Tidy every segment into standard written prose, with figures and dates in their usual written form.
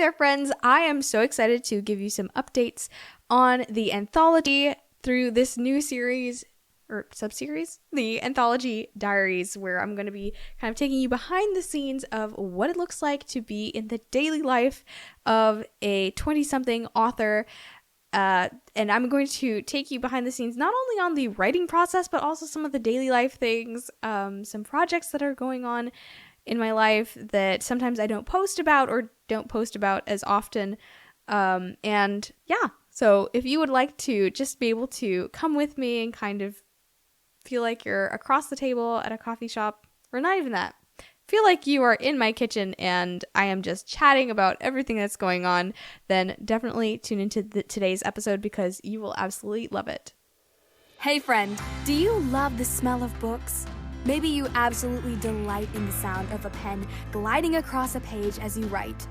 there, friends. I am so excited to give you some updates on the anthology through this new series or sub-series, the Anthology Diaries, where I'm going to be kind of taking you behind the scenes of what it looks like to be in the daily life of a 20-something author. And I'm going to take you behind the scenes, not only on the writing process, but also some of the daily life things, some projects that are going on in my life that sometimes I don't post about or don't post about as often. And yeah, so if you would like to just be able to come with me and kind of feel like you're across the table at a coffee shop, or not even that, feel like you are in my kitchen and I am just chatting about everything that's going on, then definitely tune into today's episode because you will absolutely love it. Hey friend, do you love the smell of books? Maybe you absolutely delight in the sound of a pen gliding across a page as you write.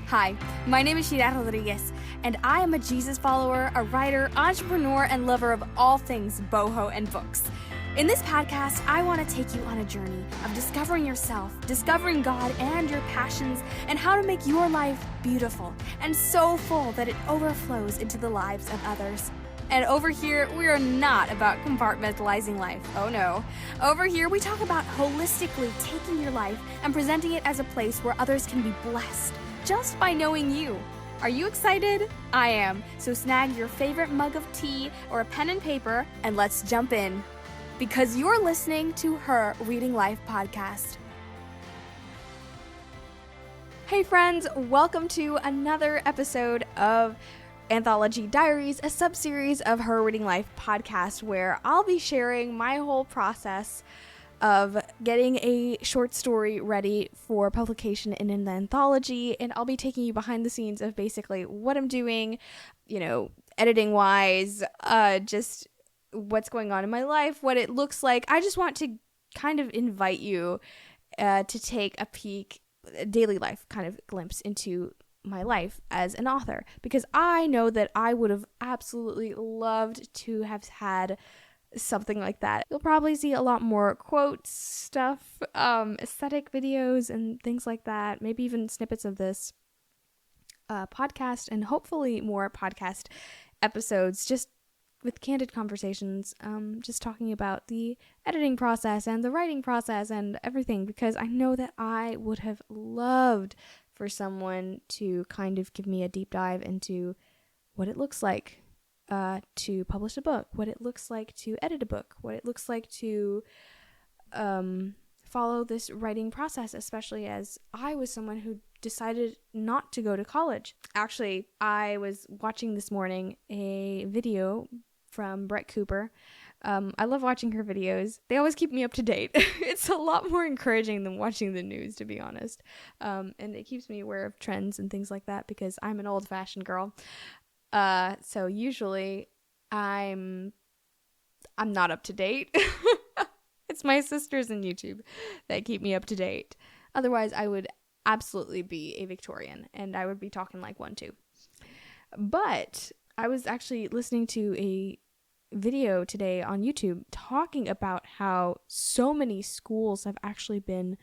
Hi, my name is Shira Rodriguez, and I am a Jesus follower, a writer, entrepreneur, and lover of all things boho and books. In this podcast, I want to take you on a journey of discovering yourself, discovering God and your passions, and how to make your life beautiful and so full that it overflows into the lives of others. And over here, we are not about compartmentalizing life. Oh no. Over here, we talk about holistically taking your life and presenting it as a place where others can be blessed just by knowing you. Are you excited? I am. So snag your favorite mug of tea or a pen and paper, and let's jump in. Because you're listening to Her Reading Life podcast. Hey friends, welcome to another episode of Anthology Diaries, a sub-series of Her Reading Life podcast where I'll be sharing my whole process of getting a short story ready for publication in an anthology, and I'll be taking you behind the scenes of basically what I'm doing, editing wise, just what's going on in my life, what it looks like. I just want to kind of invite you to take a peek, a daily life kind of glimpse into my life as an author, because I know that I would have absolutely loved to have had something like that. You'll probably see a lot more quotes, stuff, aesthetic videos and things like that, maybe even snippets of this podcast, and hopefully more podcast episodes just with candid conversations, just talking about the editing process and the writing process and everything, because I know that I would have loved for someone to kind of give me a deep dive into what it looks like to publish a book, what it looks like to edit a book, what it looks like to follow this writing process, especially as I was someone who decided not to go to college. Actually, I was watching this morning a video from Brett Cooper. I love watching her videos. They always keep me up to date. It's a lot more encouraging than watching the news, to be honest. And it keeps me aware of trends and things like that because I'm an old-fashioned girl. So usually I'm not up to date. It's my sisters and YouTube that keep me up to date. Otherwise, I would absolutely be a Victorian, and I would be talking like one too. But I was actually listening to a video today on YouTube talking about how so many schools have actually been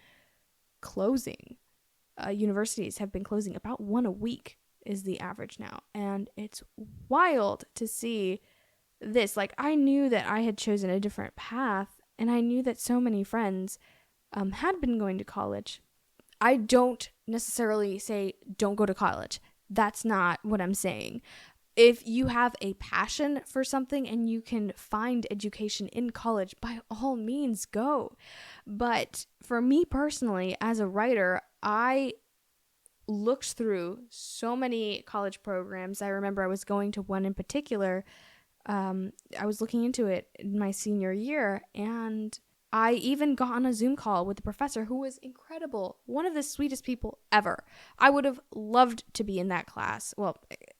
closing. Universities have been closing. About one a week is the average now. And it's wild to see this. Like, I knew that I had chosen a different path, and I knew that so many friends had been going to college. I don't necessarily say don't go to college. That's not what I'm saying. If you have a passion for something and you can find education in college, by all means go. But for me personally, as a writer, I looked through so many college programs. I remember I was going to one in particular. I was looking into it in my senior year, and I even got on a Zoom call with the professor, who was incredible, one of the sweetest people ever. I would have loved to be in that class. Well,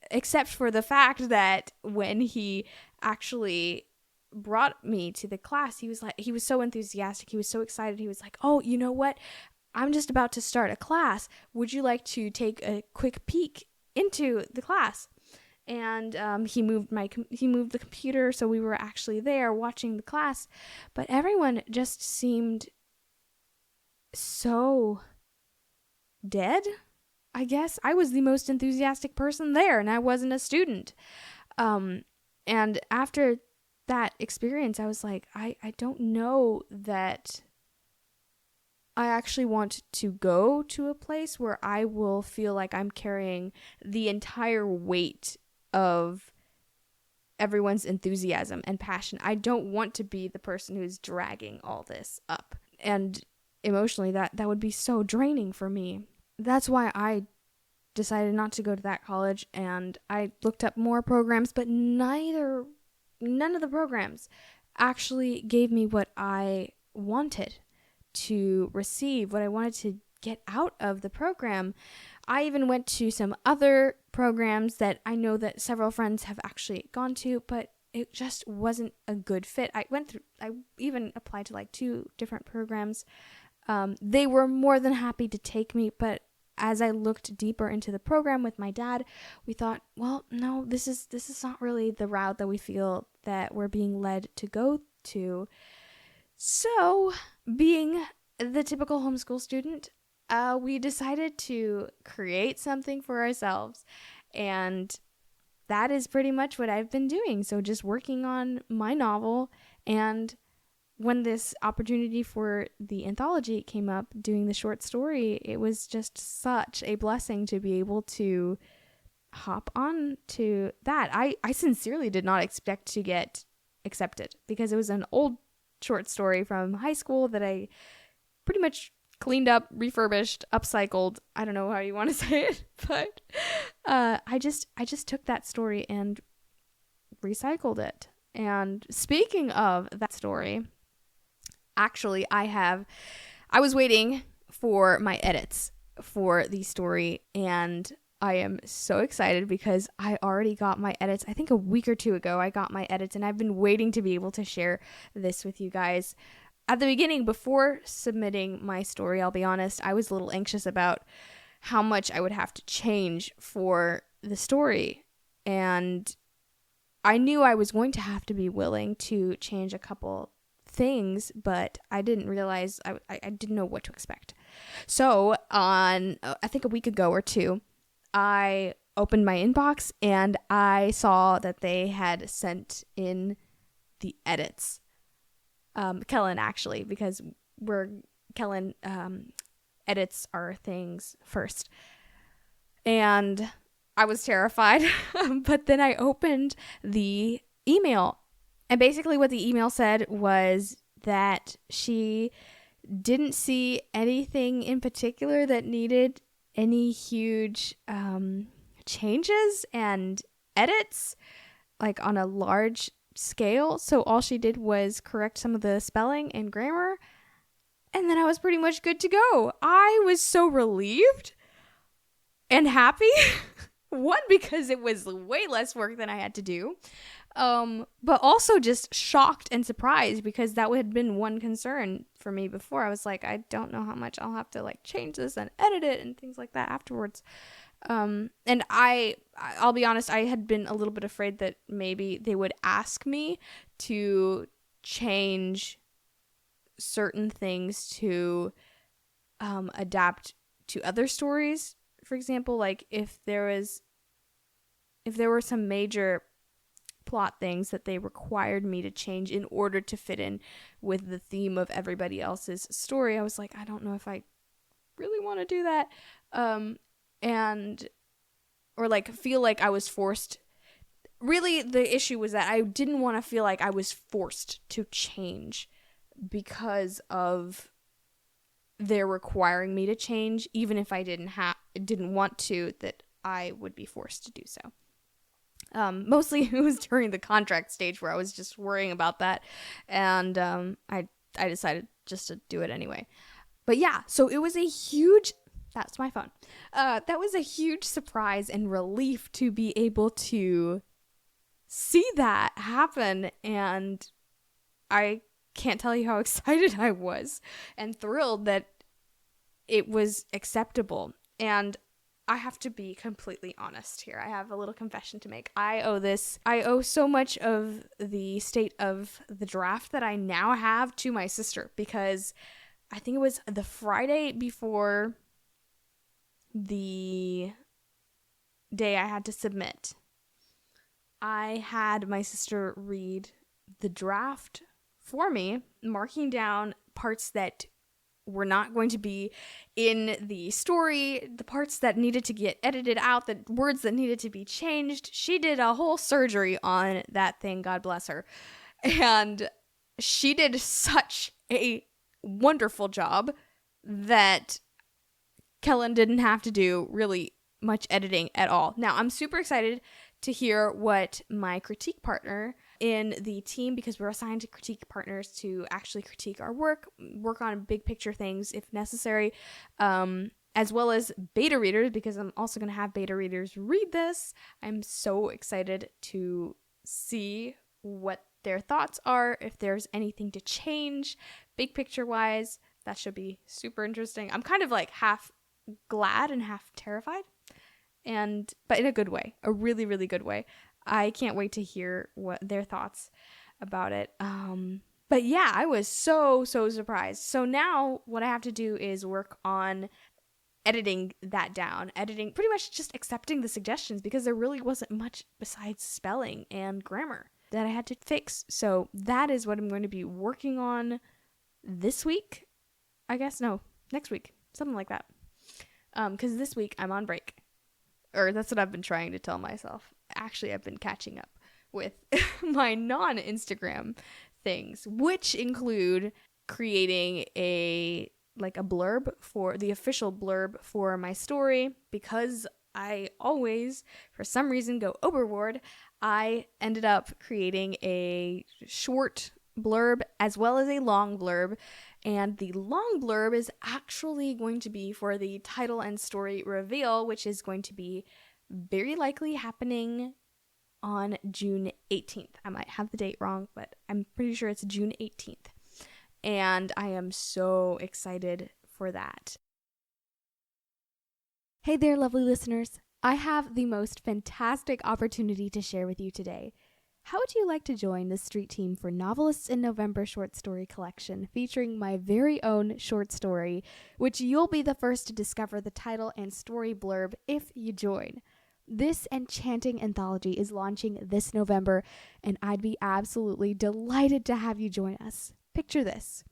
except for the fact that when he actually brought me to the class, he was so enthusiastic. He was so excited. He was like, "Oh, you know what? I'm just about to start a class. Would you like to take a quick peek into the class?" And he moved the computer, so we were actually there watching the class. But everyone just seemed so dead. I guess I was the most enthusiastic person there, and I wasn't a student. And after that experience, I was like, I don't know that I actually want to go to a place where I will feel like I'm carrying the entire weight of everyone's enthusiasm and passion. I don't want to be the person who's dragging all this up. And emotionally, that would be so draining for me. That's why I decided not to go to that college, and I looked up more programs, but none of the programs actually gave me what I wanted to receive, what I wanted to get out of the program. I even went to some other programs that I know that several friends have actually gone to, but it just wasn't a good fit. I even applied to like 2 different programs. They were more than happy to take me, but as I looked deeper into the program with my dad, we thought, well, no, this is not really the route that we feel that we're being led to go to. So, being the typical homeschool student, we decided to create something for ourselves. And that is pretty much what I've been doing. So just working on my novel. And when this opportunity for the anthology came up, doing the short story, it was just such a blessing to be able to hop on to that. I sincerely did not expect to get accepted, because it was an old short story from high school that I pretty much cleaned up, refurbished, upcycled. I don't know how you want to say it, but I just took that story and recycled it. And speaking of that story, actually I was waiting for my edits for the story, and I am so excited because I already got my edits. I think a week or 2 ago I got my edits, and I've been waiting to be able to share this with you guys. At the beginning, before submitting my story, I'll be honest, I was a little anxious about how much I would have to change for the story. And I knew I was going to have to be willing to change a couple things, but I didn't realize, I didn't know what to expect. So on, I think a week ago or 2, I opened my inbox and I saw that they had sent in the edits. Kellen, actually, because Kellen edits our things first. And I was terrified, but then I opened the email, and basically what the email said was that she didn't see anything in particular that needed any huge changes and edits, like on a large scale. So all she did was correct some of the spelling and grammar, and then I was pretty much good to go. I was so relieved and happy. One, because it was way less work than I had to do, but also just shocked and surprised, because that had been one concern for me before. I was like, I don't know how much I'll have to like change this and edit it and things like that afterwards. And I'll be honest, I had been a little bit afraid that maybe they would ask me to change certain things to adapt to other stories. For example, like if there were some major plot things that they required me to change in order to fit in with the theme of everybody else's story, I was like, I don't know if I really want to do that. Or like feel like I was forced. Really, the issue was that I didn't want to feel like I was forced to change because of they're requiring me to change, even if I didn't want to, that I would be forced to do so. Mostly it was during the contract stage where I was just worrying about that, and I decided just to do it anyway. But yeah, so it was a huge, that's my phone. That was a huge surprise and relief to be able to see that happen, and I can't tell you how excited I was and thrilled that it was acceptable. And I have to be completely honest here. I have a little confession to make. I owe so much of the state of the draft that I now have to my sister, because I think it was the Friday before the day I had to submit, I had my sister read the draft for me, marking down parts that were not going to be in the story, the parts that needed to get edited out, the words that needed to be changed. She did a whole surgery on that thing, God bless her. And she did such a wonderful job that Kellen didn't have to do really much editing at all. Now, I'm super excited to hear what my critique partner in the team, because we're assigned to critique partners to actually critique our work on big picture things if necessary, as well as beta readers, because I'm also going to have beta readers read this. I'm so excited to see what their thoughts are, if there's anything to change big picture wise. That should be super interesting. I'm kind of like half glad and half terrified, but in a good way, a really, really good way. I can't wait to hear what their thoughts about it. But yeah, I was so surprised. So now what I have to do is work on editing that down, pretty much just accepting the suggestions, because there really wasn't much besides spelling and grammar that I had to fix. So that is what I'm going to be working on this week, I guess. No, next week, something like that. Because this week I'm on break. Or that's what I've been trying to tell myself. Actually, I've been catching up with my non-Instagram things, which include creating a blurb for the official blurb for my story. Because I always, for some reason, go overboard, I ended up creating a short blurb as well as a long blurb. And the long blurb is actually going to be for the title and story reveal, which is going to be very likely happening on June 18th. I might have the date wrong, but I'm pretty sure it's June 18th. And I am so excited for that. Hey there, lovely listeners. I have the most fantastic opportunity to share with you today. How would you like to join the street team for Novelists in November short story collection, featuring my very own short story, which you'll be the first to discover the title and story blurb if you join? This enchanting anthology is launching this November, and I'd be absolutely delighted to have you join us. Picture this: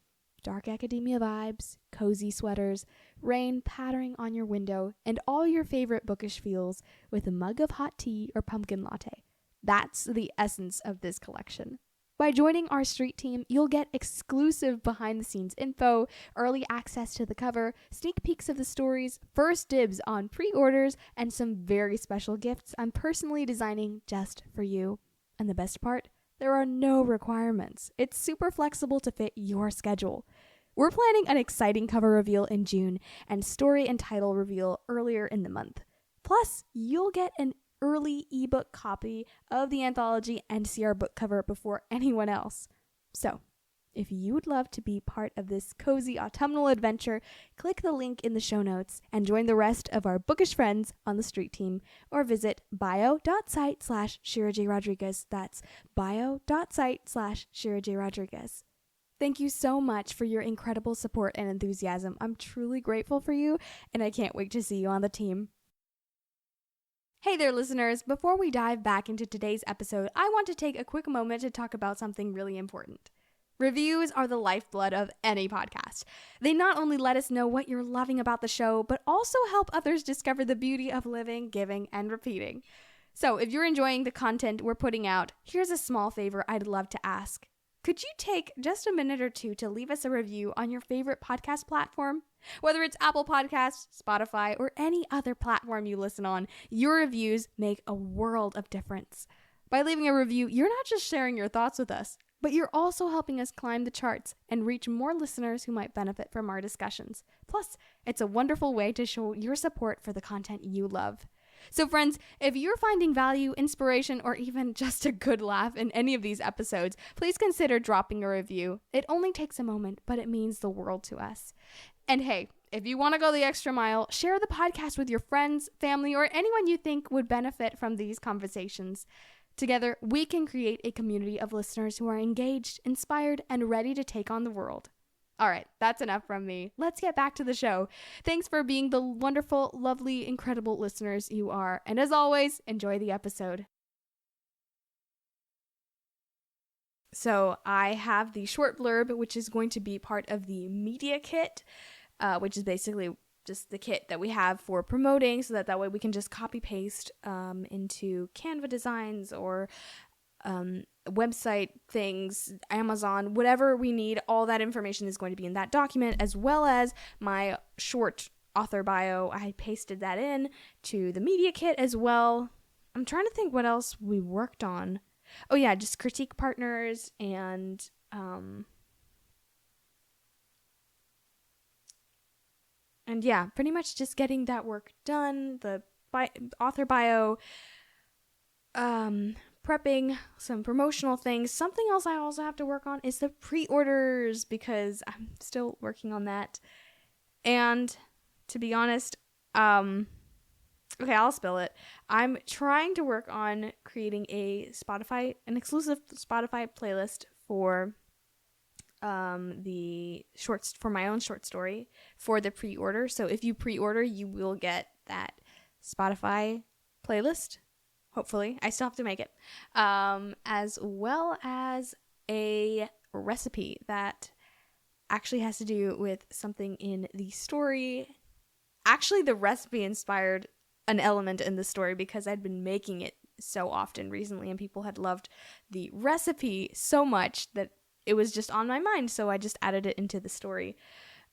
dark academia vibes, cozy sweaters, rain pattering on your window, and all your favorite bookish feels with a mug of hot tea or pumpkin latte. That's the essence of this collection. By joining our street team, you'll get exclusive behind-the-scenes info, early access to the cover, sneak peeks of the stories, first dibs on pre-orders, and some very special gifts I'm personally designing just for you. And the best part? There are no requirements. It's super flexible to fit your schedule. We're planning an exciting cover reveal in June and story and title reveal earlier in the month. Plus, you'll get an early ebook copy of the anthology and see our book cover before anyone else. So, if you would love to be part of this cozy autumnal adventure, click the link in the show notes and join the rest of our bookish friends on the street team, or visit bio.site/Shira J. Rodriguez. That's bio.site/Shira J. Rodriguez. Thank you so much for your incredible support and enthusiasm. I'm truly grateful for you, and I can't wait to see you on the team. Hey there, listeners. Before we dive back into today's episode, I want to take a quick moment to talk about something really important. Reviews are the lifeblood of any podcast. They not only let us know what you're loving about the show, but also help others discover the beauty of living, giving, and repeating. So if you're enjoying the content we're putting out, here's a small favor I'd love to ask. Could you take just a minute or two to leave us a review on your favorite podcast platform? Whether it's Apple Podcasts, Spotify, or any other platform you listen on, your reviews make a world of difference. By leaving a review, you're not just sharing your thoughts with us, but you're also helping us climb the charts and reach more listeners who might benefit from our discussions. Plus, it's a wonderful way to show your support for the content you love. So friends, if you're finding value, inspiration, or even just a good laugh in any of these episodes, please consider dropping a review. It only takes a moment, but it means the world to us. And hey, if you want to go the extra mile, share the podcast with your friends, family, or anyone you think would benefit from these conversations. Together, we can create a community of listeners who are engaged, inspired, and ready to take on the world. All right, that's enough from me. Let's get back to the show. Thanks for being the wonderful, lovely, incredible listeners you are. And as always, enjoy the episode. So I have the short blurb, which is going to be part of the media kit, which is basically just the kit that we have for promoting, so that way we can just copy paste into Canva designs or website things, Amazon, whatever we need. All that information is going to be in that document, as well as my short author bio. I pasted that in to the media kit as well. I'm trying to think what else we worked on. Oh yeah, just critique partners and yeah, pretty much just getting that work done. The author bio, prepping some promotional things. Something else I also have to work on is the pre-orders, because I'm still working on that. And to be honest, okay, I'll spill it. I'm trying to work on creating an exclusive Spotify playlist for for my own short story for the pre-order. So if you pre-order, you will get that Spotify playlist. Hopefully, I still have to make it, as well as a recipe that actually has to do with something in the story. Actually, the recipe inspired an element in the story because I'd been making it so often recently, and people had loved the recipe so much that it was just on my mind, so I just added it into the story.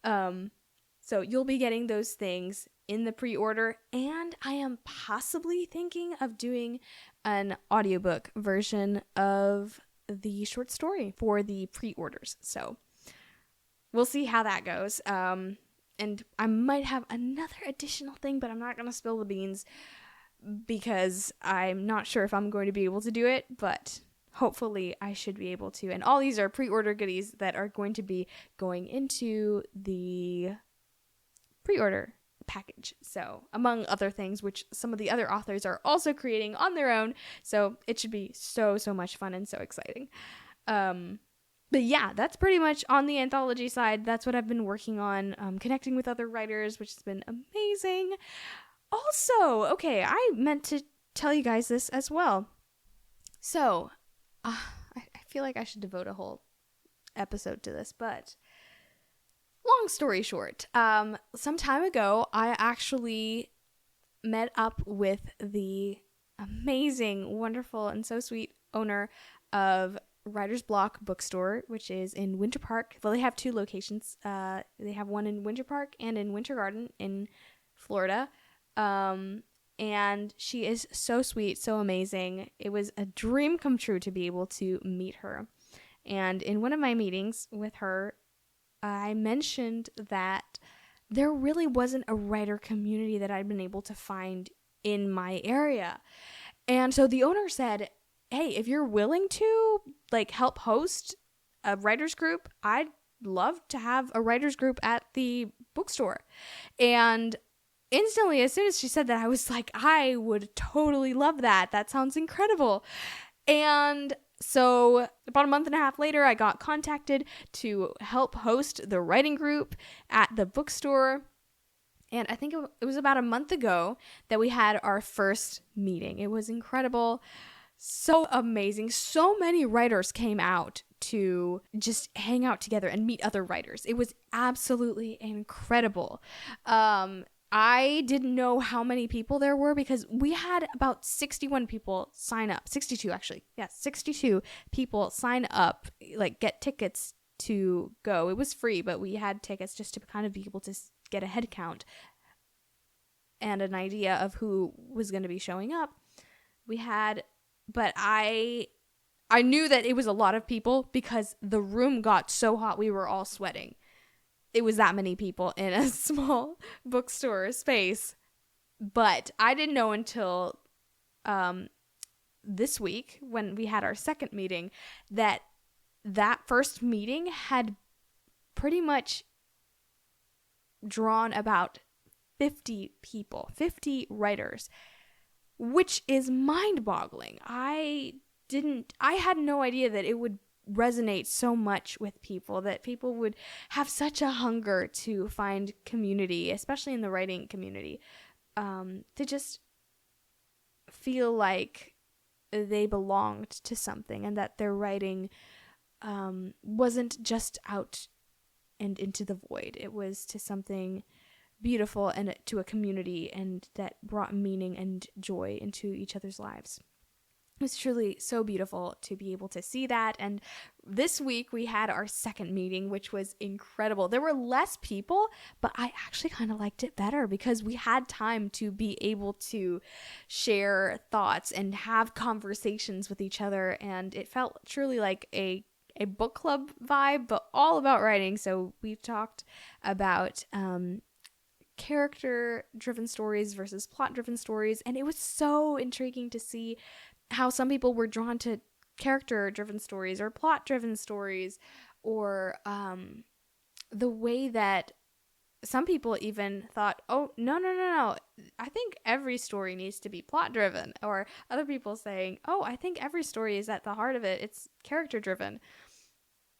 So you'll be getting those things in the pre-order, and I am possibly thinking of doing an audiobook version of the short story for the pre-orders. So we'll see how that goes. And I might have another additional thing, but I'm not going to spill the beans because I'm not sure if I'm going to be able to do it, but hopefully I should be able to. And all these are pre-order goodies that are going to be going into the pre-order package. So among other things, which some of the other authors are also creating on their own. So it should be so much fun and so exciting. But yeah, that's pretty much on the anthology side. That's what I've been working on, connecting with other writers, which has been amazing. Also, okay, I meant to tell you guys this as well. So I feel like I should devote a whole episode to this, but long story short, some time ago, I actually met up with the amazing, wonderful, and so sweet owner of Writer's Block Bookstore, which is in Winter Park. Well, they have two locations. They have one in Winter Park and in Winter Garden in Florida. And she is so sweet, so amazing. It was a dream come true to be able to meet her. And in one of my meetings with her, I mentioned that there really wasn't a writer community that I'd been able to find in my area. And so the owner said, hey, if you're willing to help host a writers group, I'd love to have a writers group at the bookstore. And instantly, as soon as she said that, I was like, I would totally love that. That sounds incredible. And so about a month and a half later, I got contacted to help host the writing group at the bookstore. And I think it was about a month ago that we had our first meeting. It was incredible. So amazing. So many writers came out to just hang out together and meet other writers. It was absolutely incredible. I didn't know how many people there were because we had about 61 people sign up. 62 actually. Yeah, 62 people sign up, get tickets to go. It was free, but we had tickets just to kind of be able to get a head count and an idea of who was going to be showing up. But I knew that it was a lot of people because the room got so hot we were all sweating. It was that many people in a small bookstore space. But I didn't know until this week when we had our second meeting that first meeting had pretty much drawn about 50 people, 50 writers, which is mind-boggling. I had no idea that it would resonate so much with people, that people would have such a hunger to find community, especially in the writing community, to just feel like they belonged to something, and that their writing wasn't just out and into the void. It was to something beautiful and to a community, and that brought meaning and joy into each other's lives. It was truly so beautiful to be able to see that. And this week we had our second meeting, which was incredible. There were less people, but I actually kind of liked it better because we had time to be able to share thoughts and have conversations with each other. And it felt truly like a book club vibe, but all about writing. So we talked about character-driven stories versus plot-driven stories. And it was so intriguing to see how some people were drawn to character-driven stories or plot-driven stories, or the way that some people even thought, oh, no, I think every story needs to be plot-driven, or other people saying, oh, I think every story is at the heart of it, it's character-driven.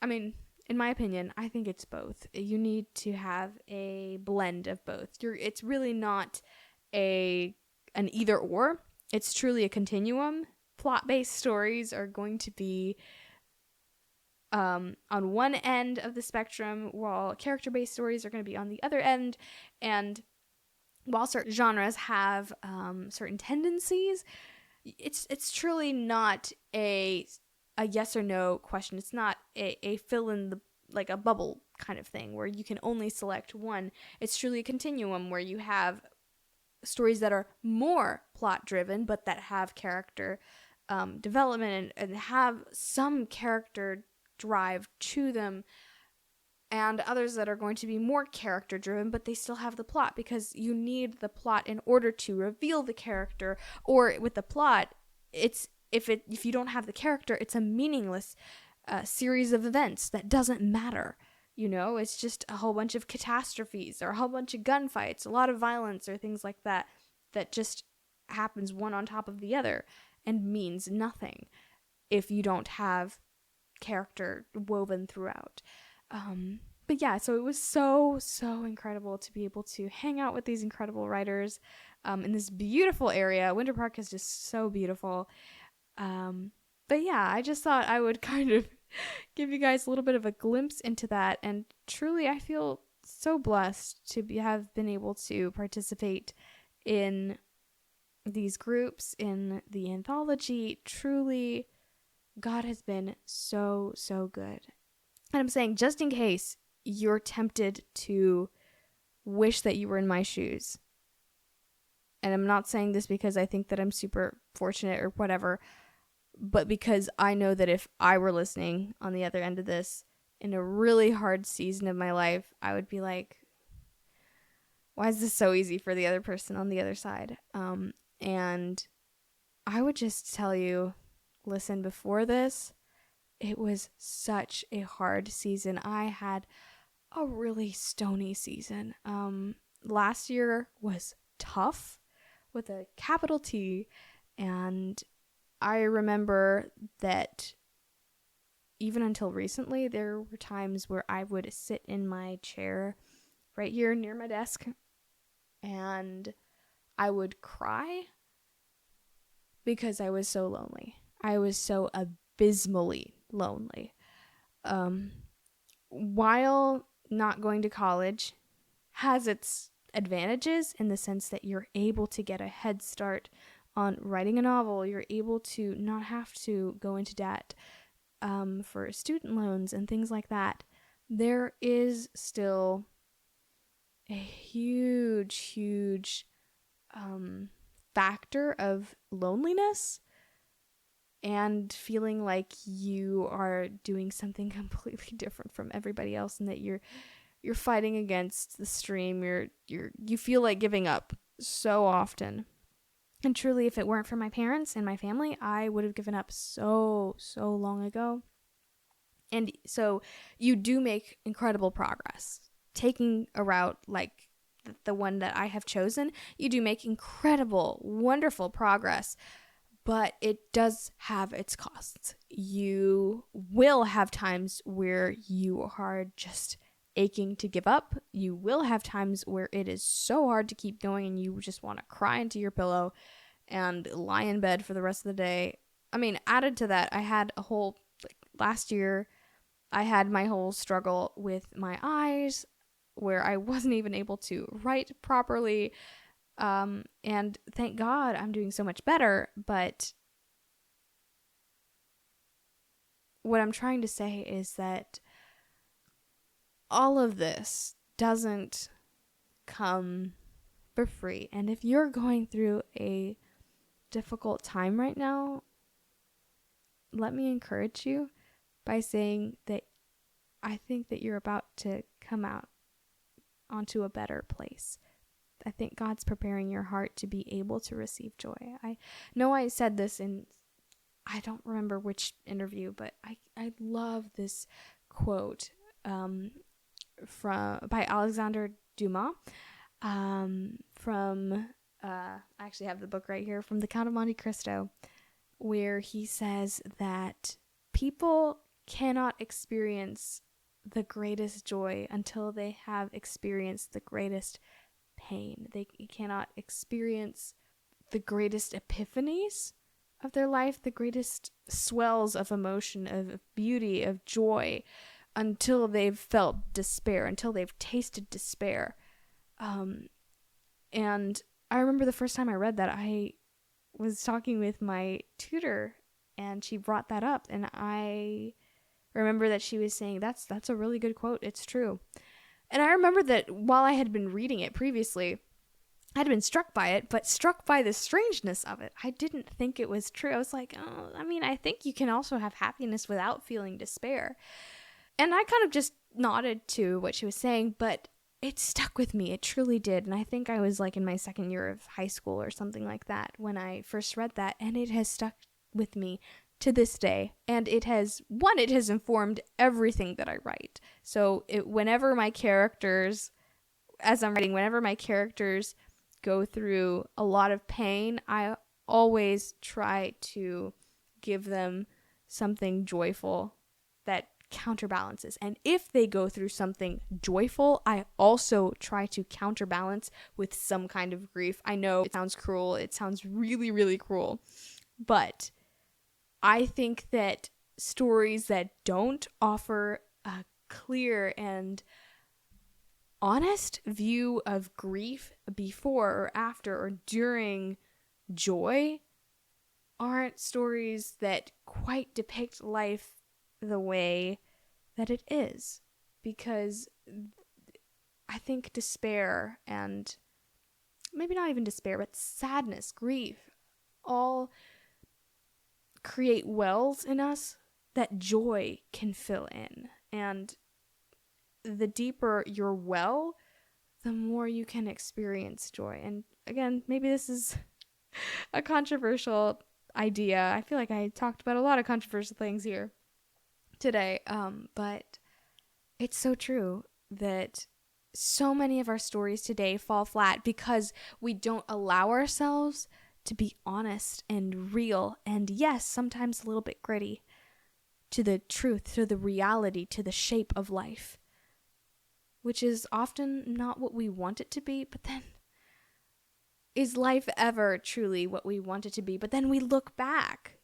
I mean, in my opinion, I think it's both. You need to have a blend of both. It's really not an either or. It's truly a continuum. Plot-based stories are going to be on one end of the spectrum, while character-based stories are going to be on the other end. And while certain genres have certain tendencies, it's truly not a yes or no question. It's not a fill in the, like a bubble kind of thing where you can only select one. It's truly a continuum where you have stories that are more plot driven, but that have character development and have some character drive to them, and others that are going to be more character driven, but they still have the plot, because you need the plot in order to reveal the character. Or with the plot, it's if you don't have the character, it's a meaningless series of events that doesn't matter. You know, it's just a whole bunch of catastrophes or a whole bunch of gunfights, a lot of violence or things like that, that just happens one on top of the other and means nothing if you don't have character woven throughout. But yeah, so it was so incredible to be able to hang out with these incredible writers in this beautiful area. Winter Park is just so beautiful. But yeah, I just thought I would kind of give you guys a little bit of a glimpse into that. And truly, I feel so blessed to have been able to participate in these groups, in the anthology. Truly, God has been so good. And I'm saying, just in case you're tempted to wish that you were in my shoes, and I'm not saying this because I think that I'm super fortunate or whatever, but because I know that if I were listening on the other end of this in a really hard season of my life, I would be like, why is this so easy for the other person on the other side? And I would just tell you, listen, before this, it was such a hard season. I had a really stony season. Last year was tough with a capital T, and I remember that even until recently, there were times where I would sit in my chair right here near my desk and I would cry because I was so lonely. I was so abysmally lonely. While not going to college has its advantages in the sense that you're able to get a head start on writing a novel, you're able to not have to go into debt for student loans and things like that. There is still a huge factor of loneliness and feeling like you are doing something completely different from everybody else, and that you're fighting against the stream. You feel like giving up so often. And truly, if it weren't for my parents and my family, I would have given up so long ago. And so you do make incredible progress. Taking a route like the one that I have chosen, you do make incredible, wonderful progress. but it does have its costs. You will have times where you are just aching to give up. You will have times where it is so hard to keep going and you just want to cry into your pillow and lie in bed for the rest of the day. I mean, added to that, I had a whole, last year, I had my whole struggle with my eyes where I wasn't even able to write properly. And thank God I'm doing so much better. But what I'm trying to say is that all of this doesn't come for free. And if you're going through a difficult time right now, let me encourage you by saying that I think that you're about to come out onto a better place. I think God's preparing your heart to be able to receive joy. I know I said this in, I don't remember which interview, but I love this quote by Alexander Dumas from I actually have the book right here, from The Count of Monte Cristo, where he says that people cannot experience the greatest joy until they have experienced the greatest pain. They cannot experience the greatest epiphanies of their life, the greatest swells of emotion, of beauty, of joy, until they've felt despair, until they've tasted despair. And I remember the first time I read that, I was talking with my tutor and she brought that up, and I remember that she was saying, that's a really good quote. It's true. And I remember that while I had been reading it previously, I had been struck by it, but struck by the strangeness of it. I didn't think it was true. I was like, oh, I mean, I think you can also have happiness without feeling despair. And I kind of just nodded to what she was saying, but it stuck with me. It truly did. And I think I was like in my second year of high school or something like that when I first read that. And it has stuck with me to this day. And it has informed everything that I write. So whenever my characters go through a lot of pain, I always try to give them something joyful that counterbalances. And if they go through something joyful, I also try to counterbalance with some kind of grief. I know it sounds cruel. It sounds really, really cruel. But I think that stories that don't offer a clear and honest view of grief before or after or during joy aren't stories that quite depict life the way that it is. Because I think despair, and maybe not even despair, but sadness, grief, all create wells in us that joy can fill in. And the deeper your well, the more you can experience joy. And again, maybe this is a controversial idea. I feel like I talked about a lot of controversial things here today, but it's so true that so many of our stories today fall flat because we don't allow ourselves to be honest and real, and yes, sometimes a little bit gritty, to the truth, to the reality, to the shape of life, which is often not what we want it to be. But then, is life ever truly what we want it to be? But then we look back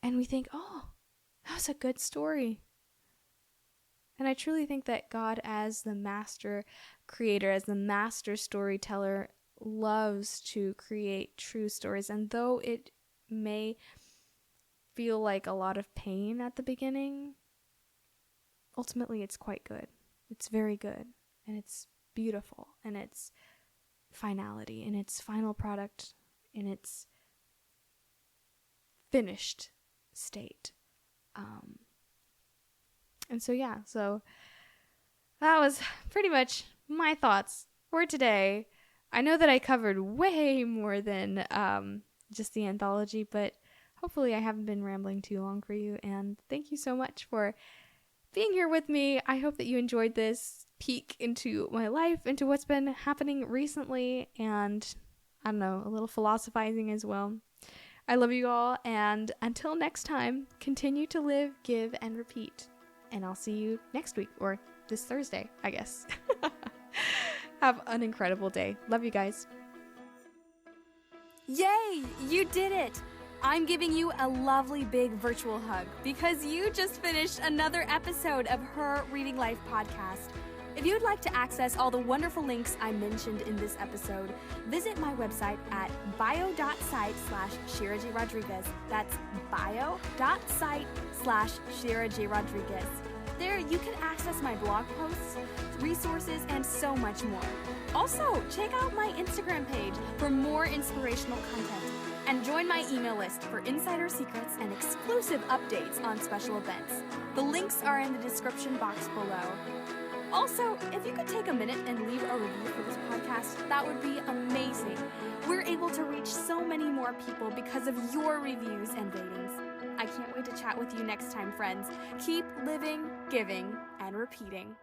and we think, oh, that was a good story. And I truly think that God, as the master creator, as the master storyteller, loves to create true stories. And though it may feel like a lot of pain at the beginning, ultimately it's quite good. It's very good, and it's beautiful, and it's finality, and its final product, in its finished state. And so that was pretty much my thoughts for today. I know that I covered way more than just the anthology, but hopefully I haven't been rambling too long for you. And thank you so much for being here with me. I hope that you enjoyed this peek into my life, into what's been happening recently. And I don't know, a little philosophizing as well. I love you all, and until next time, continue to live, give, and repeat. And I'll see you next week, or this Thursday, I guess. Have an incredible day. Love you guys. Yay! You did it! I'm giving you a lovely big virtual hug because you just finished another episode of Her Reading Life podcast. If you'd like to access all the wonderful links I mentioned in this episode, visit my website at bio.site/ShiraJRodriguez. That's bio.site/ShiraJRodriguez. There you can access my blog posts, resources, and so much more. Also, check out my Instagram page for more inspirational content and join my email list for insider secrets and exclusive updates on special events. The links are in the description box below. Also, if you could take a minute and leave a review for this podcast, that would be amazing. We're able to reach so many more people because of your reviews and ratings. I can't wait to chat with you next time, friends. Keep living, giving, and repeating.